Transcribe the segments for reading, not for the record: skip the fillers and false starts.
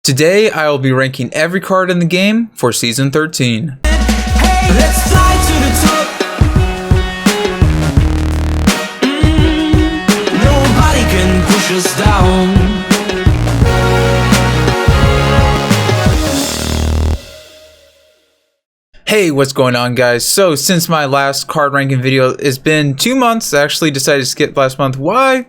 Today I will be ranking every card in the game for Season 13. Hey, let's fly to the top. Nobody can push us down. Hey, what's going on, guys? So since my last card ranking video, it's been 2 months. I actually decided to skip last month. Why?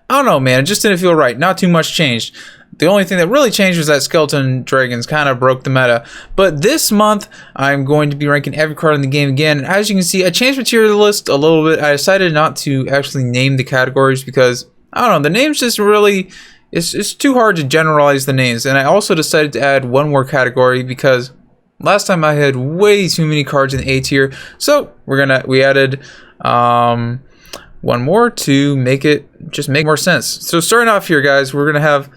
I don't know, man. It just didn't feel right. Not too much changed. The only thing that really changed was that Skeleton Dragons kind of broke the meta. But this month, I'm going to be ranking every card in the game again. And as you can see, I changed material list a little bit. I decided not to actually name the categories because, I don't know, the names just really, it's too hard to generalize the names. And I also decided to add one more category because last time I had way too many cards in A tier. So we added one more to make it just make more sense. So starting off here, guys, we're going to have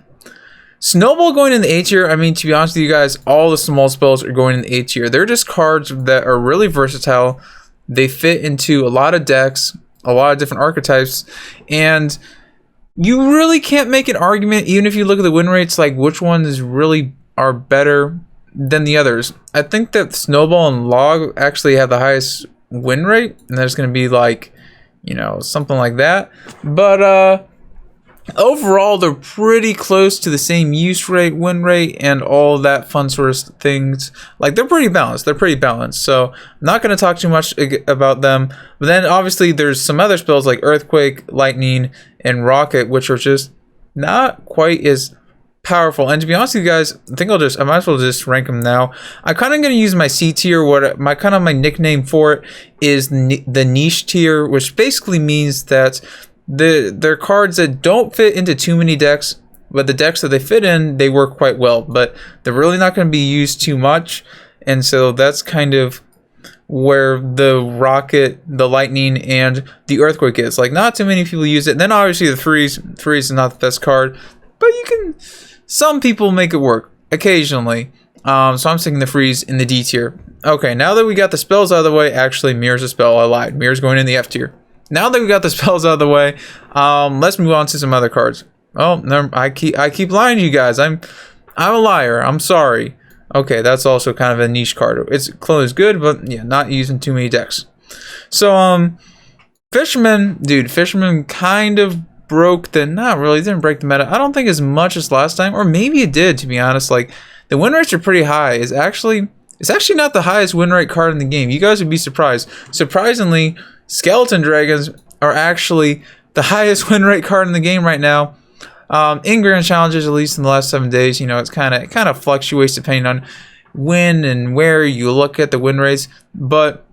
Snowball going in the A tier. I mean, to be honest with you guys, all the small spells are going in the A tier. They're just cards that are really versatile. They fit into a lot of decks, a lot of different archetypes, and you really can't make an argument, even if you look at the win rates, like which ones really are better than the others. I think that Snowball and Log actually have the highest win rate, and that's going to be like, you know, something like that. But overall, they're pretty close to the same use rate, win rate, and all that fun sort of things. Like, they're pretty balanced. So I'm not going to talk too much about them. But then, obviously, there's some other spells like Earthquake, Lightning, and Rocket, which are just not quite as powerful. And to be honest with you guys, I think I might as well just rank them now. I'm kind of going to use my C tier. My nickname for it is the niche tier, which basically means that they're cards that don't fit into too many decks, but the decks that they fit in, they work quite well, but they're really not going to be used too much. And so that's kind of where the Rocket, the Lightning, and the Earthquake is. Like, not too many people use it. And then obviously the Freeze is not the best card, but some people make it work occasionally. So I'm sticking the Freeze in the D tier. Okay, now that we got the spells out of the way, actually Mirror's a spell. I lied. Mirror's going in the F tier. Now that we got the spells out of the way, let's move on to some other cards. Oh, no, I keep lying to you guys. I'm a liar. I'm sorry. Okay, that's also kind of a niche card. Its clone is good, but yeah, not using too many decks. So Fisherman kind of broke the, not really, didn't break the meta. I don't think as much as last time, or maybe it did, to be honest. Like, the win rates are pretty high. It's actually not the highest win rate card in the game. You guys would be surprised. Surprisingly, Skeleton Dragons are actually the highest win rate card in the game right now. In grand challenges, at least in the last 7 days, you know, it kind of fluctuates depending on when and where you look at the win rates. But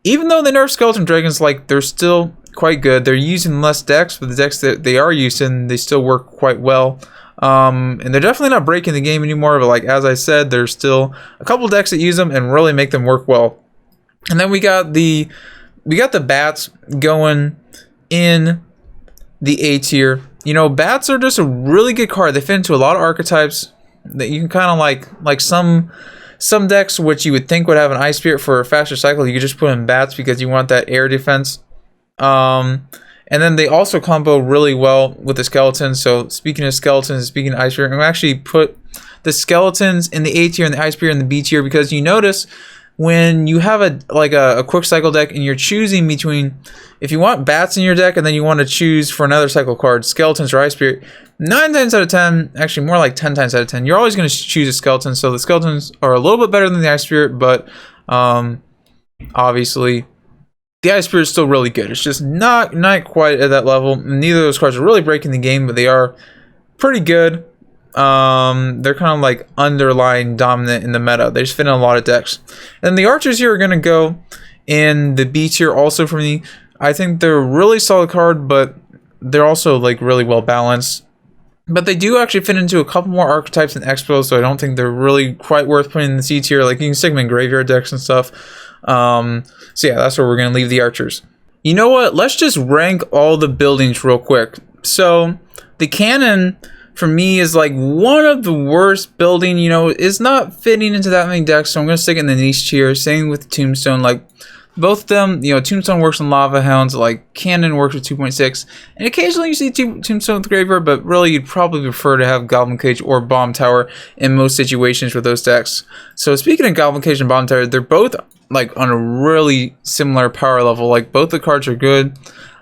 even though they nerfed Skeleton Dragons, like, they're still quite good. They're using less decks, but the decks that they are using, they still work quite well. And they're definitely not breaking the game anymore. But like, as I said, there's still a couple decks that use them and really make them work well. And then we got the bats going in the A tier. You know, bats are just a really good card. They fit into a lot of archetypes that you can kind of like some decks which you would think would have an Ice Spirit for a faster cycle. You could just put in bats because you want that air defense. And then they also combo really well with the skeletons. So speaking of skeletons, speaking of Ice Spirit, I'm actually put the skeletons in the A tier and the Ice Spirit in the B tier because you notice when you have a quick cycle deck and you're choosing between, if you want bats in your deck and then you want to choose for another cycle card, skeletons or Ice Spirit, 9 times out of 10, actually more like 10 times out of 10, you're always going to choose a skeleton. So the skeletons are a little bit better than the Ice Spirit, but obviously the Ice Spirit is still really good. It's just not quite at that level. Neither of those cards are really breaking the game, but they are pretty good. They're kind of like underlying dominant in the meta. They just fit in a lot of decks. And the archers here are going to go in the B tier also for me. I think they're a really solid card, but they're also like really well balanced. But they do actually fit into a couple more archetypes in Expo, so I don't think they're really quite worth putting in the C tier. Like, you can stick them in graveyard decks and stuff. So yeah, that's where we're going to leave the archers. You know what? Let's just rank all the buildings real quick. So the cannon for me is like one of the worst building, you know, it's not fitting into that many decks, so I'm going to stick it in the niche tier. Same with the tombstone. Like, Both of them, you know, Tombstone works on Lava Hounds, like Cannon works with 2.6, and occasionally you see Tombstone with Graveyard, but really you'd probably prefer to have Goblin Cage or Bomb Tower in most situations with those decks. So speaking of Goblin Cage and Bomb Tower, they're both like on a really similar power level. Like both the cards are good.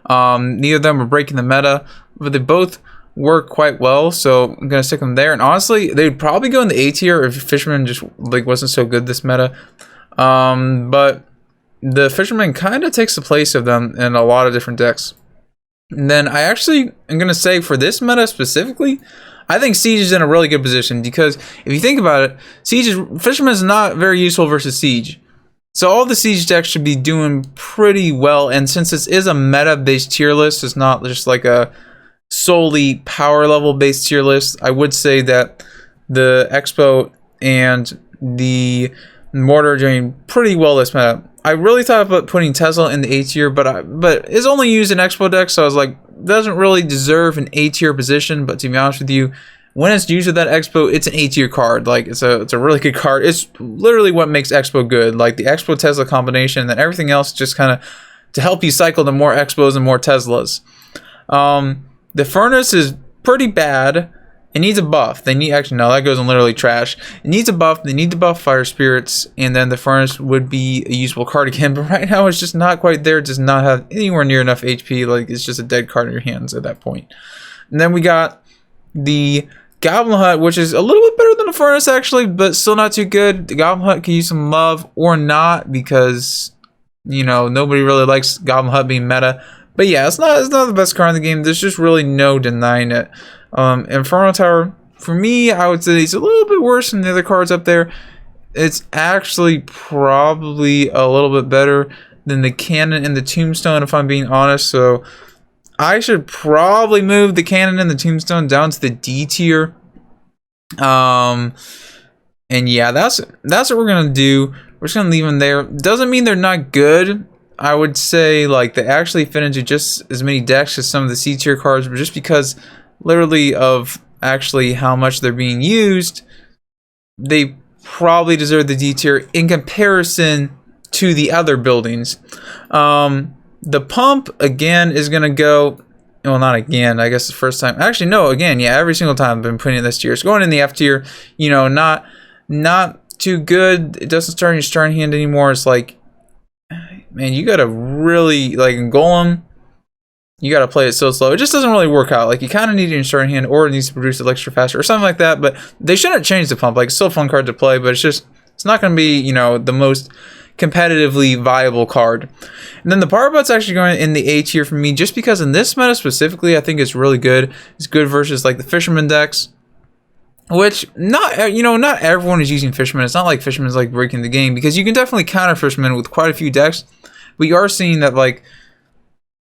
Neither of them are breaking the meta, but they both work quite well, so I'm gonna stick them there. And honestly, they'd probably go in the A tier if Fisherman just like wasn't so good this meta. But the Fisherman kind of takes the place of them in a lot of different decks. And then I actually am going to say for this meta specifically, I think Siege is in a really good position because if you think about it, Fisherman is not very useful versus Siege. So all the Siege decks should be doing pretty well. And since this is a meta-based tier list, it's not just like a solely power level based tier list, I would say that the Expo and the Mortar are doing pretty well this meta. I really thought about putting Tesla in the A tier, but it's only used in Expo decks, so I was like, doesn't really deserve an A tier position. But to be honest with you, when it's used with that Expo, it's an A tier card. Like it's a really good card. It's literally what makes Expo good. Like the Expo Tesla combination, and then everything else just kind of to help you cycle to more Expos and more Teslas. The Furnace is pretty bad. It needs a buff. They need, actually no, that goes in literally trash. It needs a buff. They need to buff Fire Spirits, and then the Furnace would be a usable card again. But right now it's just not quite there. It does not have anywhere near enough HP. Like it's just a dead card in your hands at that point. And then we got the Goblin Hut, which is a little bit better than the Furnace actually, but still not too good. The Goblin Hut can use some love or not because, you know, nobody really likes Goblin Hut being meta. But yeah, it's not the best card in the game. There's just really no denying it. Infernal Tower, for me, I would say it's a little bit worse than the other cards up there. It's actually probably a little bit better than the Cannon and the Tombstone, if I'm being honest. So I should probably move the Cannon and the Tombstone down to the D tier. And yeah, that's what we're gonna do. We're just gonna leave them there. Doesn't mean they're not good. I would say like they actually fit into just as many decks as some of the C tier cards, but just because literally of actually how much they're being used, they probably deserve the D tier in comparison to the other buildings. The Pump again is gonna go, well, not again, I guess the first time, actually no, again, yeah, every single time I've been putting in this tier. It's going in the F tier, you know, not too good. It doesn't start in your starting hand anymore. It's like, man, you gotta really, like in Golem, you gotta play it so slow. It just doesn't really work out. Like you kind of need it in your starting hand, or it needs to produce it extra faster, or something like that. But they shouldn't change the Pump. Like it's still a fun card to play, but it's not gonna be, you know, the most competitively viable card. And then the Power But's actually going in the A tier for me, just because in this meta specifically, I think it's really good. It's good versus like the Fisherman decks, which not everyone is using Fisherman. It's not like Fisherman's like breaking the game, because you can definitely counter Fisherman with quite a few decks. But you are seeing that like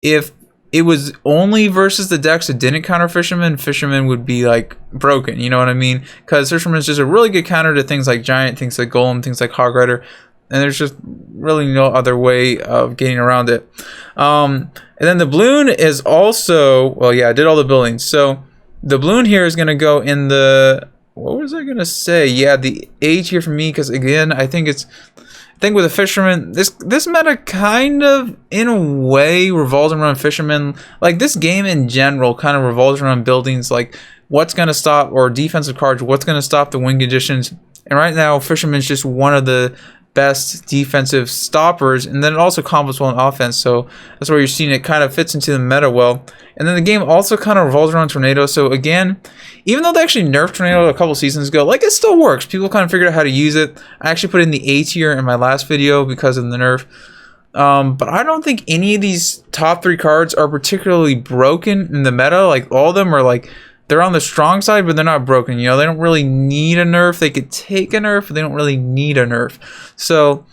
if it was only versus the decks that didn't counter Fisherman, Fisherman would be like broken, you know what I mean? Because Fisherman is just a really good counter to things like Giant, things like Golem, things like Hog Rider, and there's just really no other way of getting around it. And then the Balloon is also, well, yeah, I did all the buildings. So the Balloon here is going to go in the, what was I going to say? Yeah, the A tier for me, because again, I think with the Fisherman, this meta kind of, in a way, revolves around Fisherman. Like, this game in general kind of revolves around buildings, like, what's going to stop, or defensive cards, what's going to stop the win conditions. And right now, Fisherman's just one of the best defensive stoppers, and then it also combos well in offense, so that's where you're seeing it kind of fits into the meta well. And then the game also kind of revolves around Tornado, so again, even though they actually nerfed Tornado a couple seasons ago, like, it still works. People kind of figured out how to use it. I actually put it in the A tier in my last video because of the nerf. But I don't think any of these top 3 cards are particularly broken in the meta. Like, all of them are like, they're on the strong side, but they're not broken. You know, they don't really need a nerf. They could take a nerf, but they don't really need a nerf. So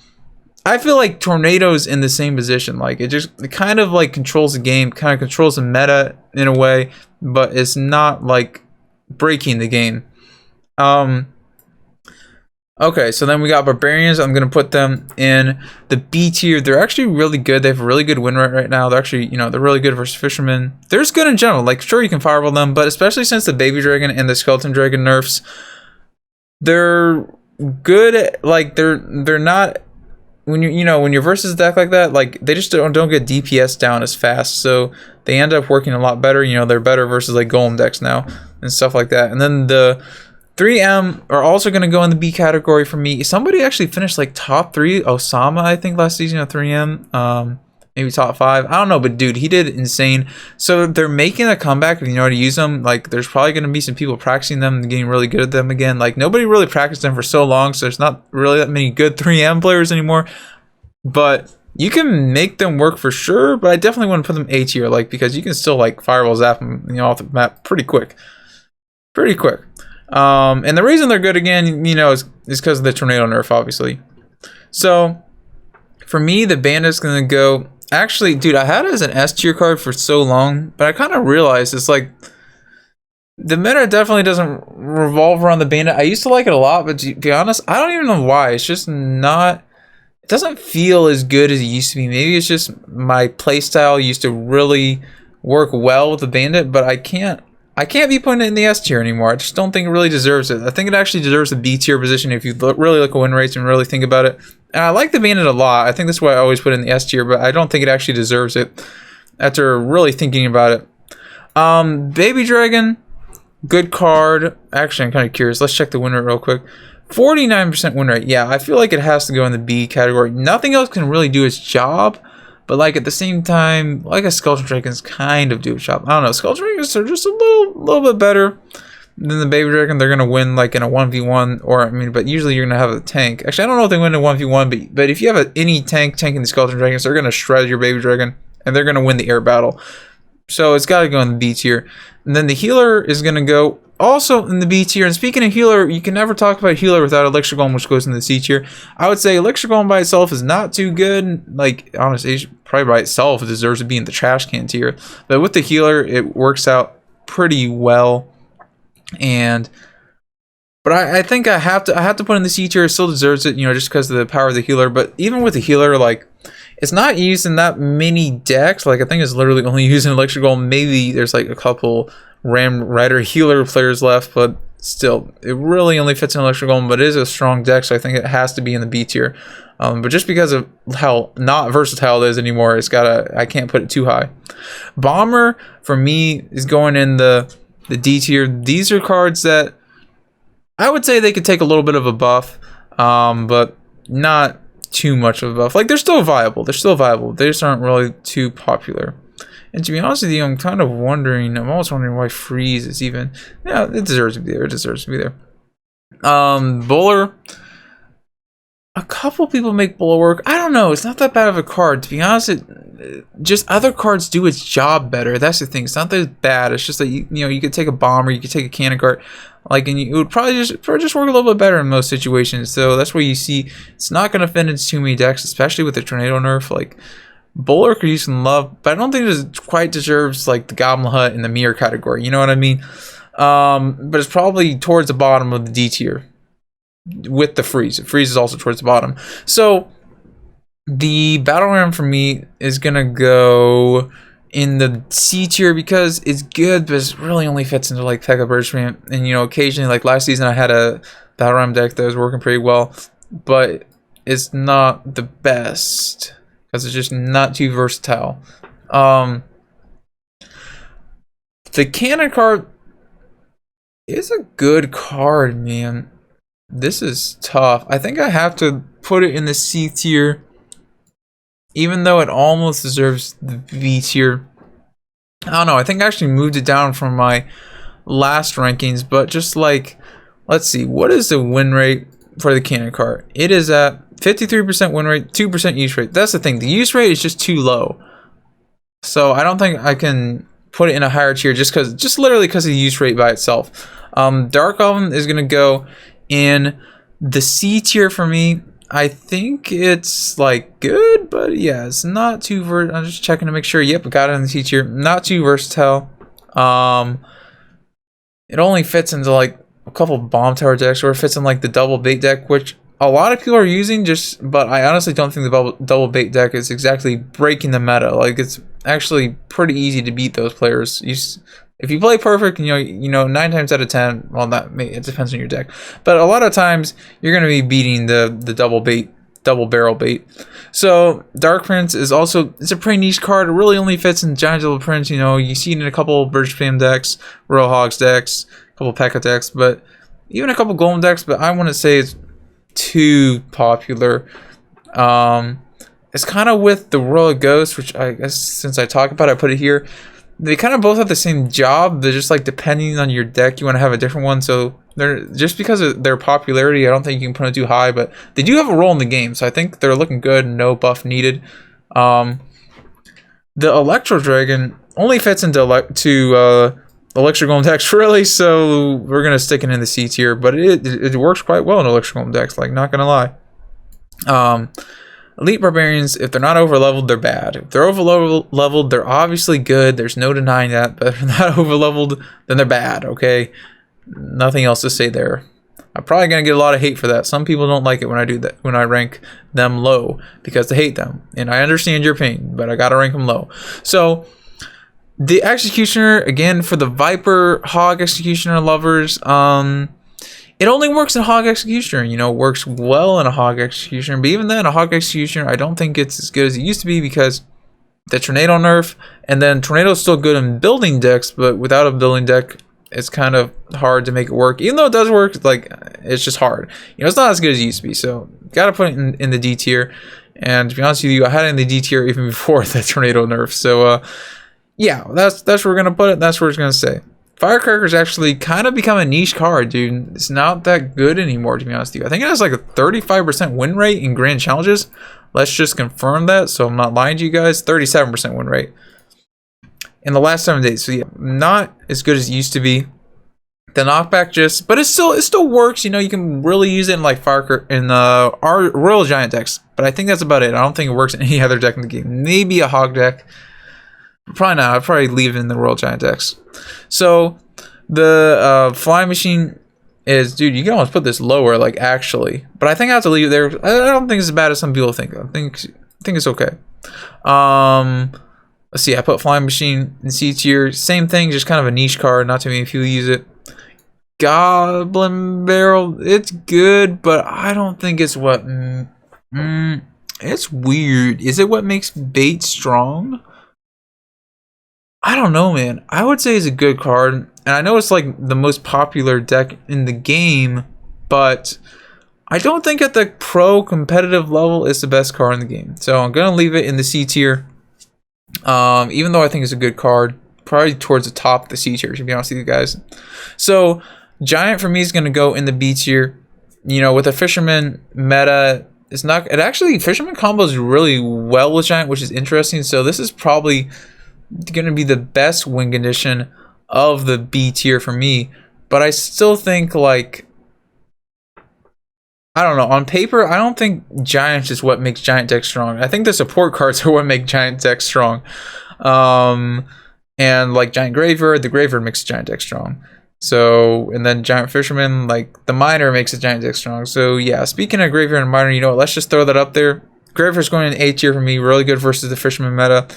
I feel like Tornado's in the same position. Like, it kind of like controls the game, kind of controls the meta in a way, but it's not like breaking the game. Okay, so then we got Barbarians. I'm going to put them in the B tier. They're actually really good. They have a really good win rate right now. They're actually, you know, they're really good versus Fishermen. They're just good in general. Like, sure, you can fireball them, but especially since the Baby Dragon and the Skeleton Dragon nerfs, they're good. Like, they're not when when you're versus a deck like that, like they just don't get DPS down as fast, so they end up working a lot better. They're better versus like Golem decks now and stuff like that. And then the 3M are also going to go in the B category for me. Somebody actually finished like top 3, Osama, I think, last season at 3M. Maybe top 5. I don't know, but dude, he did insane. So they're making a comeback if you know how to use them. Like, there's probably going to be some people practicing them and getting really good at them again. Like, nobody really practiced them for so long, so there's not really that many good 3M players anymore. But you can make them work for sure, but I definitely wouldn't put them A tier, like, because you can still, like, fireball zap them, off the map pretty quick. Pretty quick. And the reason they're good again, is because of the tornado nerf, obviously. So, for me, the bandit's going to go... Actually, dude, I had it as an S tier card for so long, but I kind of realized it's like the meta definitely doesn't revolve around the bandit. I used to like it a lot, but to be honest, I don't even know why. It's just not. It doesn't feel as good as it used to be. Maybe it's just my playstyle used to really work well with the bandit, but I can't be putting it in the S tier anymore. I just don't think it really deserves it. I think it actually deserves a B tier position if you really look at win rates and really think about it. And I like the bandit a lot. I think that's why I always put it in the S tier, but I don't think it actually deserves it after really thinking about it. Baby Dragon, good card. Actually, I'm kind of curious. Let's check the win rate real quick. 49% win rate. Yeah, I feel like it has to go in the B category. Nothing else can really do its job. But like at the same time, like a Skeleton Dragons kind of do its job. I don't know. Skeleton Dragons are just a little bit better than the Baby Dragon. They're gonna win like in a 1v1, or but usually you're gonna have a tank. Actually, I don't know if they win in 1v1, but if you have any tanking the Skeleton Dragons, they're gonna shred your Baby Dragon and they're gonna win the air battle. So it's got to go in the B tier. And then the healer is gonna go also in the B tier. And speaking of healer, you can never talk about healer without Elixir Golem, which goes in the C tier. I would say Elixir Golem by itself is not too good. Like, honestly, probably by itself it deserves to be in the trash can tier. But with the healer, it works out pretty well. But I think I have to put in the C tier. It still deserves it, just because of the power of the healer. But even with the healer, like, it's not used in that many decks. Like, I think it's literally only used in Elixir Golem. Maybe there's like a couple Ram Rider healer players left, but still, it really only fits in Elixir Golem. But it is a strong deck, so I think it has to be in the B tier. But just because of how not versatile it is anymore, I can't put it too high. Bomber for me is going in the D tier. These are cards that I would say they could take a little bit of a buff, but not too much of a buff. Like, they're still viable. They just aren't really too popular. And to be honest with you, I'm almost wondering why Freeze is even... Yeah, it deserves to be there. Bowler. A couple people make Bowler work. I don't know. It's not that bad of a card. To be honest, just other cards do its job better. That's the thing. It's not that bad. It's just that, you could take a bomber, you could take a cannon card. Like, and it would probably just work a little bit better in most situations. So that's where you see it's not going to fit into too many decks, especially with the tornado nerf. Like, Bowler could use some love, but I don't think it quite deserves like the Goblin Hut in the mirror category. You know what I mean? But it's probably towards the bottom of the D tier with the Freeze. Freeze is also towards the bottom. So the Battle Ram for me is gonna go in the C tier because it's good, but it really only fits into like Pekka Birch Ram. And occasionally, like last season, I had a Battle Ram deck that was working pretty well, but it's not the best because it's just not too versatile. The cannon card is a good card, man. This is tough. I think I have to put it in the C tier, even though it almost deserves the B tier. I don't know. I think I actually moved it down from my last rankings, but just like, let's see, what is the win rate for the cannon card? It is at 53% win rate, 2% use rate. That's the thing. The use rate is just too low. So I don't think I can put it in a higher tier just literally because of the use rate by itself. Dark Goblin is going to go in the C tier for me. I think it's like good, but yeah, it's not too I'm just checking to make sure. Yep, I got it in the C tier. Not too versatile. It only fits into like a couple bomb tower decks, or it fits in like the double bait deck, which a lot of people are using, but I honestly don't think the double bait deck is exactly breaking the meta. Like, it's actually pretty easy to beat those players. If you play perfect, 9 times out of 10, well, it depends on your deck, but a lot of times you're going to be beating the double bait double barrel bait. So Dark Prince is also, it's a pretty niche card. It really only fits in Giant Double Prince. You know, you see it in a couple Birch Spam decks, Royal Hogs decks, a couple P.E.K.K.A decks, but even a couple Golem decks. But I wouldn't say it's too popular. It's kind of with the Royal Ghost, which I guess since I talk about it, I put it here. They kind of both have the same job. They're just like depending on your deck, you want to have a different one. So they're just because of their popularity, I don't think you can put it too high, but they do have a role in the game. So I think they're looking good and no buff needed. The Electro Dragon only fits into Electro Golem decks really, so we're gonna stick it in the C tier. But it works quite well in Electro Golem decks. Like, not gonna lie. Elite Barbarians, if they're not over-leveled, they're bad. If they're over-leveled, they're obviously good. There's no denying that. But if they're not over-leveled, then they're bad, okay? Nothing else to say there. I'm probably going to get a lot of hate for that. Some people don't like it when I do that, when I rank them low, because they hate them. And I understand your pain, but I got to rank them low. So, the Executioner, again, for the Viper Hog Executioner lovers, it only works in Hog Executioner, you know, works well in a Hog Executioner, but even then, a Hog Executioner, I don't think it's as good as it used to be because the Tornado nerf, and then Tornado is still good in building decks, but without a building deck, it's kind of hard to make it work. Even though it does work, like, it's just hard. You know, it's not as good as it used to be, so gotta put it in the D tier, and to be honest with you, I had it in the D tier even before the Tornado nerf, so, yeah, that's where we're gonna put it, that's where it's gonna stay. Firecracker's actually kind of become a niche card, dude. It's not that good anymore, to be honest with you. I think it has like a 35% win rate in grand challenges. Let's just confirm that, so I'm not lying to you guys. 37% win rate in the last 7 days. So yeah, not as good as it used to be. The knockback just, but it still works. You know, you can really use it in like Firecracker in our Royal Giant decks. But I think that's about it. I don't think it works in any other deck in the game. Maybe a Hog deck. Probably not. I'd probably leave it in the Royal Giant decks. So the Flying Machine is, dude, you can almost put this lower, like, actually. But I think I have to leave it there. I don't think it's as bad as some people think. I think it's okay. Let's see. I put Flying Machine in C tier. Same thing, just kind of a niche card. Not too many people use it. Goblin Barrel, it's good, but I don't think it's what. It's weird. Is it what makes bait strong? I don't know, man. I would say it's a good card, and I know it's like the most popular deck in the game, but I don't think at the pro competitive level it's the best card in the game. So I'm gonna leave it in the C tier. Even though I think it's a good card, probably towards the top of the C tier, to be honest with you guys. So Giant for me is gonna go in the B tier. You know, with a Fisherman meta, it's not. It actually Fisherman combos really well with Giant, which is interesting. So this is probably gonna be the best win condition of the B tier for me, but I still think, like, I don't know, on paper I don't think Giant is what makes Giant deck strong. I think the support cards are what make Giant deck strong, and like Giant Graveyard, the Graveyard makes Giant deck strong. So, and then Giant Fisherman, like the Miner makes a Giant deck strong. So yeah, speaking of Graveyard and Miner, you know what, let's just throw that up there. Graveyard's going in A tier for me, really good versus the Fisherman meta.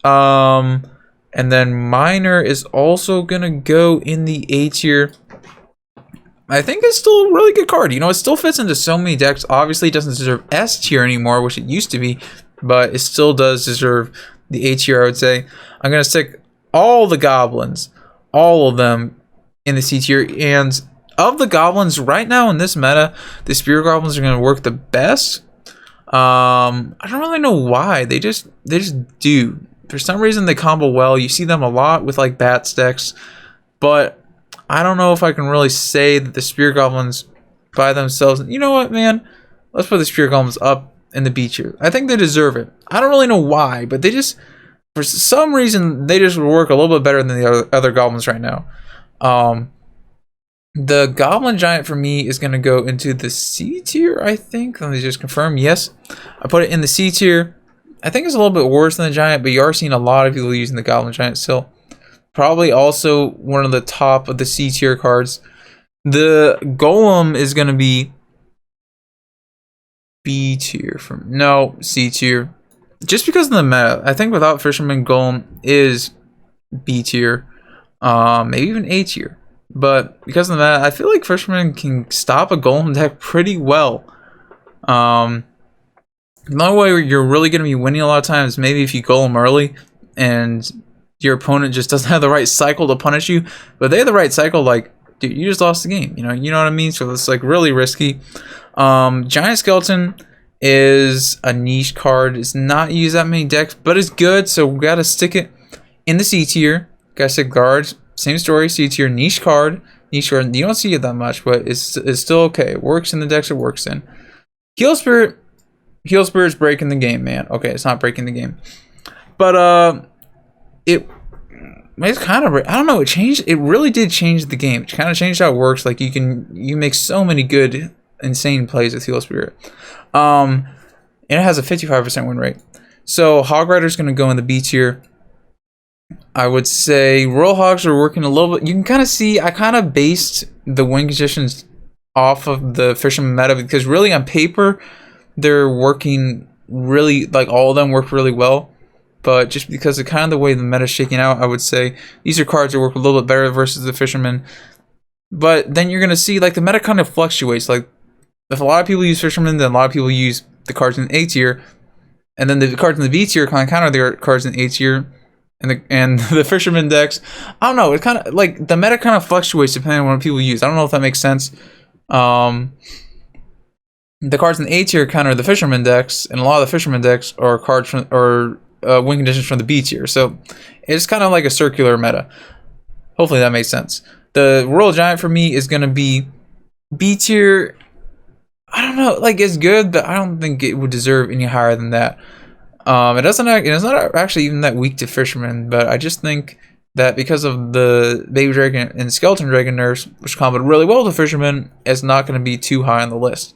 And then Miner is also gonna go in the A tier. I think it's still a really good card. You know, it still fits into so many decks. Obviously, it doesn't deserve S tier anymore, which it used to be, but it still does deserve the A tier, I would say. I'm gonna stick all the goblins, all of them, in the C tier. And of the goblins right now in this meta, the Spear Goblins are gonna work the best. I don't really know why. They just do. For some reason, they combo well. You see them a lot with like Bats decks, but I don't know if I can really say that the Spear Goblins by themselves. You know what, man? Let's put the Spear Goblins up in the B tier. I think they deserve it. I don't really know why, but they just, for some reason, they just work a little bit better than the other goblins right now. The Goblin Giant for me is going to go into the C tier, I think. Let me just confirm. Yes, I put it in the C tier. I think it's a little bit worse than the Giant, but you are seeing a lot of people using the Goblin Giant still. Probably also one of the top of the C tier cards. The Golem is going to be B tier. C tier. Just because of the meta. I think without Fisherman, Golem is B tier. Maybe even A tier. But because of the meta, I feel like Fisherman can stop a Golem deck pretty well. The only way you're really going to be winning a lot of times is maybe if you Golem early and your opponent just doesn't have the right cycle to punish you. But if they have the right cycle, like, dude, you just lost the game. You know what I mean? So it's like really risky. Giant Skeleton is a niche card. It's not used that many decks, but it's good. So we got to stick it in the C tier. Gotta stick guards. Same story. C tier, niche card. Niche card. You don't see it that much, but it's still okay. It works in the decks it works in. Heal Spirit. Heal Spirit's breaking the game, man. Okay, it's not breaking the game, but it's kind of, I don't know. It really did change the game. It kind of changed how it works. Like you make so many good, insane plays with Heal Spirit. And it has a 55% win rate. So Hog Rider's gonna go in the B tier. I would say Royal Hogs are working a little bit. You can kind of see I kind of based the win conditions off of the Fisherman meta because really on paper they're working really, like all of them work really well. But just because of kind of the way the meta is shaking out, I would say these are cards that work a little bit better versus the Fisherman. But then you're going to see like the meta kind of fluctuates. Like if a lot of people use Fisherman, then a lot of people use the cards in the A tier. And then the cards in the B tier kind of counter the cards in the A tier. And the Fisherman decks, I don't know, it kind of like the meta kind of fluctuates depending on what people use. I don't know if that makes sense. The cards in the A tier counter the Fisherman decks, and a lot of the Fisherman decks are cards from win conditions from the B tier. So it's kind of like a circular meta. Hopefully that makes sense. The Royal Giant for me is gonna be B tier. I don't know, like it's good, but I don't think it would deserve any higher than that. It's not actually even that weak to Fisherman, but I just think that because of the Baby Dragon and Skeleton Dragon nerfs, which comboed really well with the Fisherman, it's not going to be too high on the list.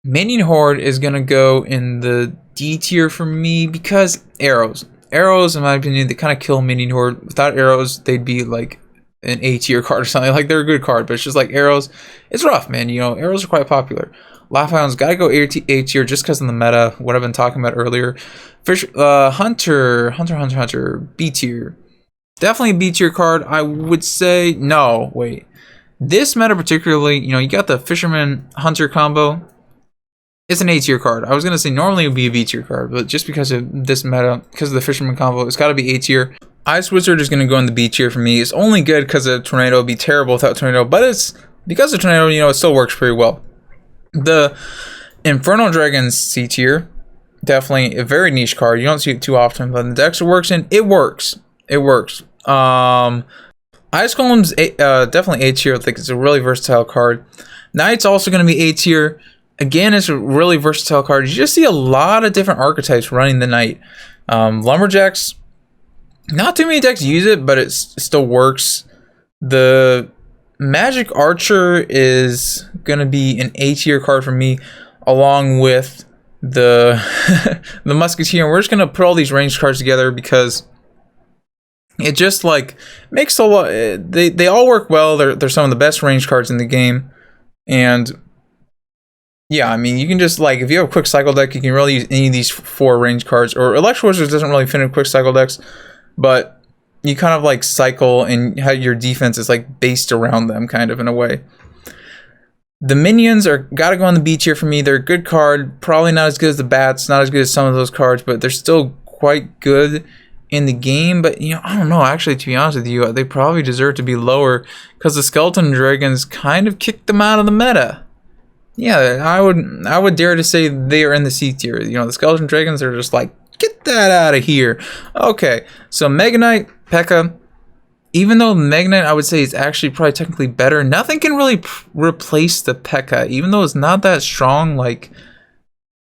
Minion Horde is going to go in the D tier for me because arrows. Arrows, in my opinion, they kind of kill Minion Horde. Without arrows, they'd be like an A tier card or something. Like they're a good card, but it's just like arrows. It's rough, man. You know, arrows are quite popular. Laugh-Hound's got to go A tier just because of the meta, what I've been talking about earlier. Hunter, B tier. Definitely a B tier card. I would say, no, wait. This meta particularly, you know, you got the Fisherman Hunter combo. It's an A tier card. I was going to say normally it would be a B tier card, but just because of this meta, because of the Fisherman combo, it's got to be A tier. Ice Wizard is going to go in the B tier for me. It's only good because of Tornado. It would be terrible without Tornado, but it's because of Tornado, you know, it still works pretty well. The Infernal Dragons C tier, definitely a very niche card. You don't see it too often, but in the decks it works in, it works. It works. Ice Golem's definitely A tier. Like it's a really versatile card. Knight's also going to be A tier. Again, it's a really versatile card. You just see a lot of different archetypes running the Knight. Lumberjacks, not too many decks use it, but it still works. The Magic Archer is going to be an A tier card for me, along with the the Musketeer. And we're just going to put all these ranged cards together because it just like makes a lot. They all work well. They're some of the best ranged cards in the game. And yeah, I mean, you can just like, if you have a quick cycle deck, you can really use any of these 4 ranged cards. Or Electro Wizards doesn't really fit in quick cycle decks, but you kind of like cycle and how your defense is like based around them kind of in a way. The Minions are got to go on the B tier for me. They're a good card. Probably not as good as the Bats, not as good as some of those cards, but they're still quite good in the game. But, you know, I don't know. Actually, to be honest with you, they probably deserve to be lower because the Skeleton Dragons kind of kicked them out of the meta. Yeah, I would dare to say they are in the C tier. You know, the Skeleton Dragons are just like, get that out of here. Okay, so Mega Knight, P.E.K.K.A. Even though Mega Knight, I would say, is actually probably technically better, nothing can really replace the P.E.K.K.A. Even though it's not that strong, like,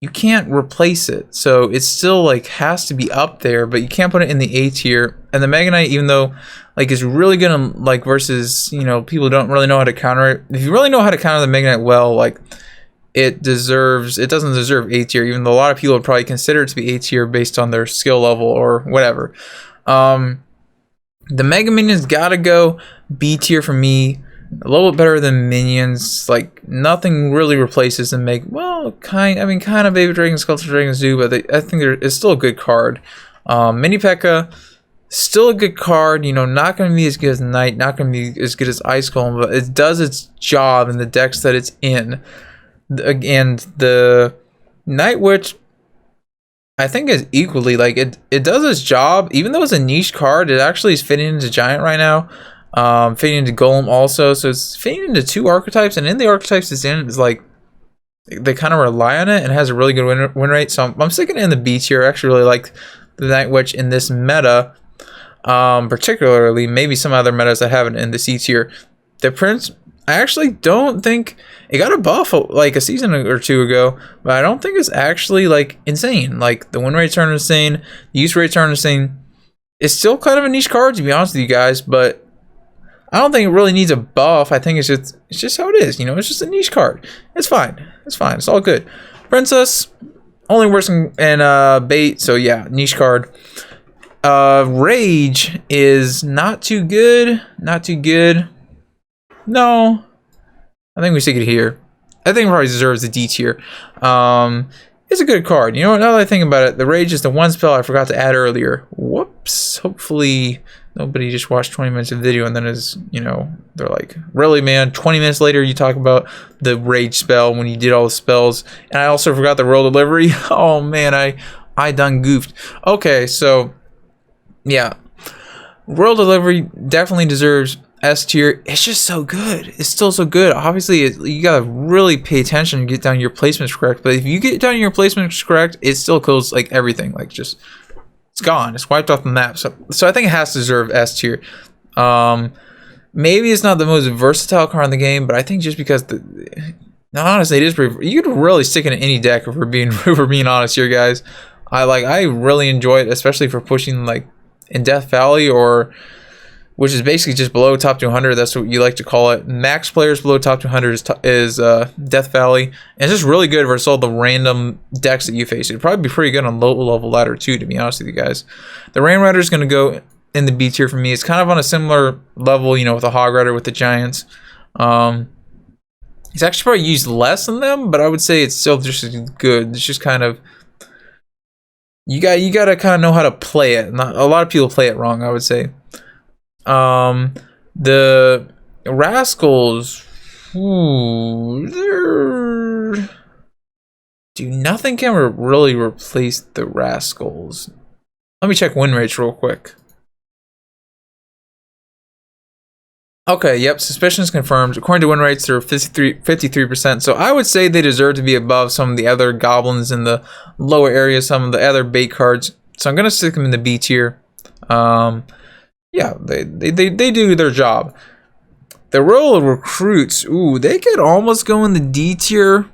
you can't replace it. So it still, like, has to be up there, but you can't put it in the A tier. And the Mega Knight, even though, like, is really gonna, like, versus, you know, people don't really know how to counter it. If you really know how to counter the Mega Knight well, like, it doesn't deserve A tier, even though a lot of people would probably consider it to be A tier based on their skill level or whatever. The Mega Minions gotta go B tier for me. A little bit better than Minions. Like, nothing really replaces them. Kind of Baby Dragons, Skeleton Dragons do, but I think it's still a good card. Mini P.E.K.K.A. Still a good card, you know, not going to be as good as Knight, not going to be as good as Ice Golem, but it does its job in the decks that it's in. And the Night Witch, I think, is equally like it does its job. Even though it's a niche card, it actually is fitting into Giant right now. Fitting into Golem also, so it's fitting into 2 archetypes, and in the archetypes it's in, it's like they kind of rely on it and has a really good win rate. So I'm sticking in the B tier. I actually really like the Night Witch in this meta, particularly. Maybe some other metas that have it in the C tier. The Prince, I actually don't think it got a buff like a season or 2 ago, but I don't think it's actually like insane. Like the win rates aren't insane, the use rates aren't insane. It's still kind of a niche card, to be honest with you guys, but I don't think it really needs a buff. I think it's just how it is. You know, it's just a niche card. It's fine. It's fine. It's all good. Princess only works in bait, so yeah, niche card. Rage is not too good. Not too good. No, I think we stick it here. I think it probably deserves the D tier. It's a good card. You know what? Now that I think about it, the Rage is the one spell I forgot to add earlier. Whoops. Hopefully nobody just watched 20 minutes of video and then is, you know, they're like, really, man? 20 minutes later you talk about the Rage spell when you did all the spells, and I also forgot the roll delivery. Oh man, I done goofed. Okay, so yeah, roll delivery definitely deserves S tier. It's just so good. It's still so good. Obviously, you gotta really pay attention and get down your placements correct. But if you get down your placements correct, it still kills like everything. Like just, it's gone. It's wiped off the map. So I think it has to deserve S tier. Maybe it's not the most versatile card in the game, but I think just because honestly, it is pretty. You could really stick it in any deck if we're being honest here, guys. I really enjoy it, especially for pushing like in Death Valley, or which is basically just below top 200. That's what you like to call it. Max players below top 200 is Death Valley. And it's just really good versus all the random decks that you face. It'd probably be pretty good on low level ladder too, to be honest with you guys. The Ram Rider is going to go in the B tier for me. It's kind of on a similar level, you know, with the Hog Rider with the Giants. It's actually probably used less than them, but I would say it's still just as good. It's just kind of, you got to kind of know how to play it. Not a lot of people play it wrong, I would say. The Rascals, nothing can really replace the Rascals. Let me check win rates real quick. Okay, yep, suspicion is confirmed. According to win rates, they're 53%. So I would say they deserve to be above some of the other goblins in the lower area, some of the other bait cards. So I'm gonna stick them in the B tier. Yeah, they do their job. The Royal Recruits, they could almost go in the D tier.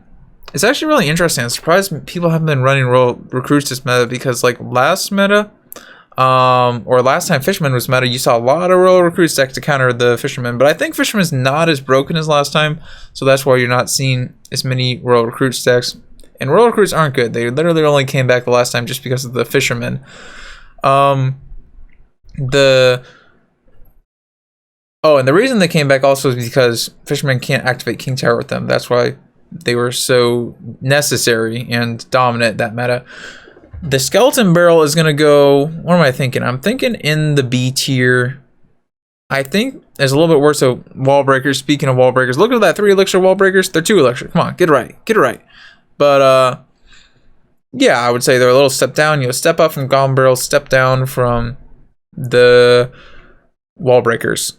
It's actually really interesting. I'm surprised people haven't been running Royal Recruits this meta, because like last meta, or last time Fisherman was meta, you saw a lot of Royal Recruits decks to counter the Fisherman. But I think Fisherman's not as broken as last time, so that's why you're not seeing as many Royal Recruits decks. And Royal Recruits aren't good. They literally only came back the last time just because of the Fisherman. And the reason they came back also is because Fishermen can't activate King Tower with them. That's why they were so necessary and dominant that meta. The Skeleton Barrel is gonna go, what am I thinking? I'm thinking in the B tier. I think it's a little bit worse. So Wall Breakers, speaking of Wall Breakers, look at that 3 elixir Wall Breakers. They're 2 elixir. Come on, get it right. But yeah, I would say they're a little step down. You know, step up from Goblin Barrel, step down from the Wall Breakers.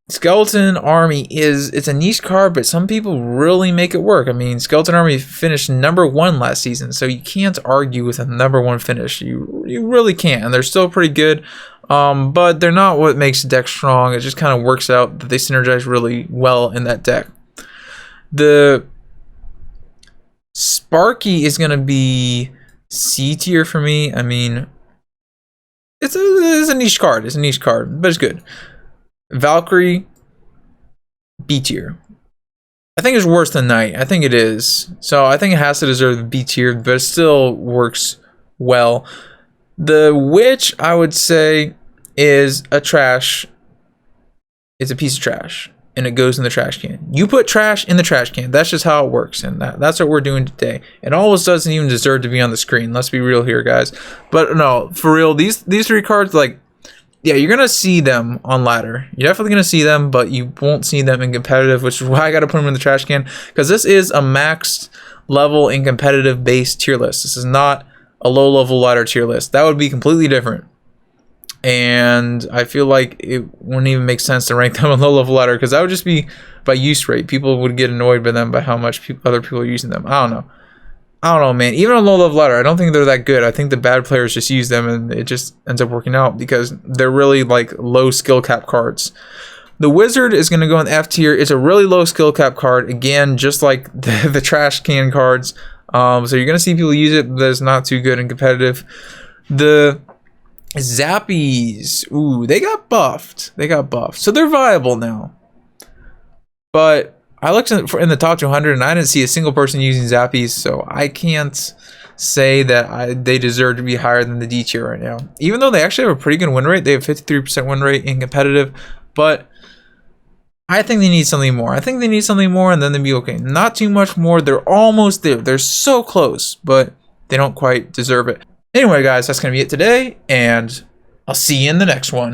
Skeleton Army it's a niche card, but some people really make it work. I mean, Skeleton Army finished #1 last season, so you can't argue with a #1 finish. You really can't, and they're still pretty good. But they're not what makes the deck strong. It just kind of works out that they synergize really well in that deck. The Sparky is gonna be C tier for me. I mean, it's a niche card. It's a niche card, but it's good. Valkyrie, B tier. I think it's worse than Knight. I think it is. So I think it has to deserve the B tier, but it still works well. The Witch, I would say, is a trash. It's a piece of trash, and it goes in the trash can. You put trash in the trash can. That's just how it works, and that's what we're doing today. It almost doesn't even deserve to be on the screen. Let's be real here, guys. But no, for real, these 3 cards, like, yeah, you're gonna see them on ladder. You're definitely gonna see them, but you won't see them in competitive, which is why I gotta put them in the trash can, because this is a maxed level in competitive based tier list. This is not a low level ladder tier list. That would be completely different. And I feel like it wouldn't even make sense to rank them on low level ladder, because that would just be by use rate. People would get annoyed by them by how much other people are using them. I don't know, man. Even on low level ladder, I don't think they're that good. I think the bad players just use them and it just ends up working out because they're really like low skill cap cards. The wizard is going to go in the F tier. It's a really low skill cap card. Again, just like the trash can cards. So you're going to see people use it, but it's not too good in competitive. The Zappies, ooh, they got buffed. So they're viable now. But I looked in the top 200 and I didn't see a single person using Zappies, so I can't say that they deserve to be higher than the D tier right now. Even though they actually have a pretty good win rate, they have 53% win rate in competitive, but I think they need something more. And then they'd be okay. Not too much more. They're almost there. They're so close, but they don't quite deserve it. Anyway, guys, that's going to be it today, and I'll see you in the next one.